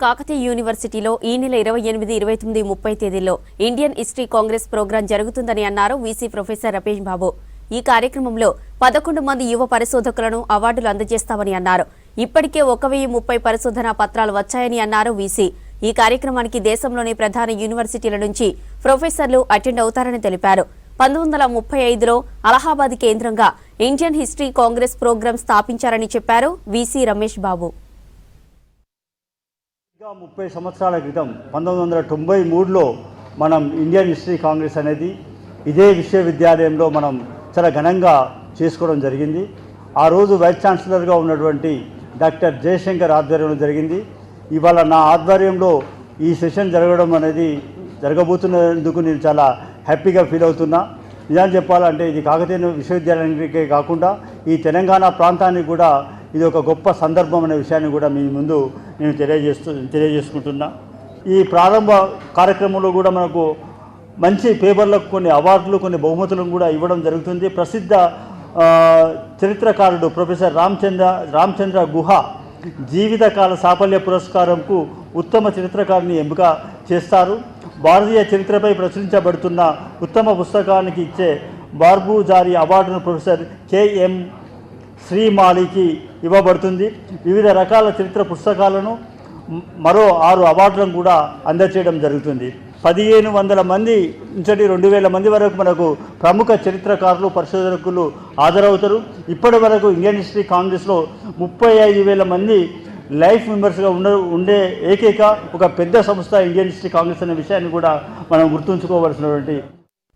కాకతీయ యూనివర్సిటీలో ఈ నెల 28, 29, 30 తేదీల్లో ఇండియన్ హిస్టరీ కాంగ్రెస్ ప్రోగ్రాం జరుగుతుందని అన్నారు వీసీ ప్రొఫెసర్ రమేష్ బాబు. ఈ కార్యక్రమంలో 11 మంది యువ పరిశోధకులను అవార్డులు అందజేస్తామని అన్నారు. ఇప్పటికే 1030 పరిశోధనా పత్రాలు వచ్చాయని అన్నారు వీసీ. ఈ కార్యక్రమానికి దేశంలోని ప్రధాన యూనివర్సిటీల నుంచి ప్రొఫెసర్లు అటెండ్ అవుతారని తెలిపారు. 1935లో అలహాబాద్ కేంద్రంగా ఇండియన్ హిస్టరీ కాంగ్రెస్ ప్రోగ్రాం స్థాపించారని చెప్పారు వీసీ రమేష్ బాబు. 30 సంవత్సరాల క్రితం 1993లో మనం ఇండియన్ హిస్టరీ కాంగ్రెస్ అనేది ఇదే విశ్వవిద్యాలయంలో మనం చాలా ఘనంగా చేసుకోవడం జరిగింది. ఆ రోజు వైస్ ఛాన్సలర్గా ఉన్నటువంటి డాక్టర్ జయశంకర్ ఆధ్వర్యంలో జరిగింది. ఇవాళ నా ఆధ్వర్యంలో ఈ సెషన్ జరగడం అనేది జరగబోతున్నందుకు నేను చాలా హ్యాపీగా ఫీల్ అవుతున్నా. నిజాన్ని చెప్పాలంటే ఇది కాకతీయ విశ్వవిద్యాలయానికే కాకుండా ఈ తెలంగాణ ప్రాంతానికి కూడా ఇది ఒక గొప్ప సందర్భం అనే విషయాన్ని కూడా మీ ముందు నేను తెలియజేసుకుంటున్నా. ఈ ప్రారంభ కార్యక్రమంలో కూడా మనకు మంచి పేపర్లకు కొన్ని అవార్డులు, కొన్ని బహుమతులను కూడా ఇవ్వడం జరుగుతుంది. ప్రసిద్ధ చరిత్రకారుడు ప్రొఫెసర్ రామచంద్ర గుహ జీవితకాల సాఫల్య పురస్కారంకు ఉత్తమ చరిత్రకారుని ఎంపిక చేస్తారు. భారతీయ చరిత్రపై ప్రచురించబడుతున్న ఉత్తమ పుస్తకానికి ఇచ్చే బార్బూజారీ అవార్డును ప్రొఫెసర్ కెఎం శ్రీమాలికి ఇవ్వబడుతుంది. వివిధ రకాల చరిత్ర పుస్తకాలను మరో 6 అవార్డులను కూడా అందజేయడం జరుగుతుంది. 1500 మంది నుంచి 2000 మంది వరకు మనకు ప్రముఖ చరిత్రకారులు, పరిశోధకులు హాజరవుతారు. ఇప్పటి వరకు ఇండియన్ హిస్టరీ కాంగ్రెస్లో 35,000 మంది లైఫ్ మెంబర్స్గా ఉండే ఏకైక ఒక పెద్ద సంస్థ ఇండియన్ హిస్టరీ కాంగ్రెస్ అనే విషయాన్ని కూడా మనం గుర్తుంచుకోవాల్సినటువంటి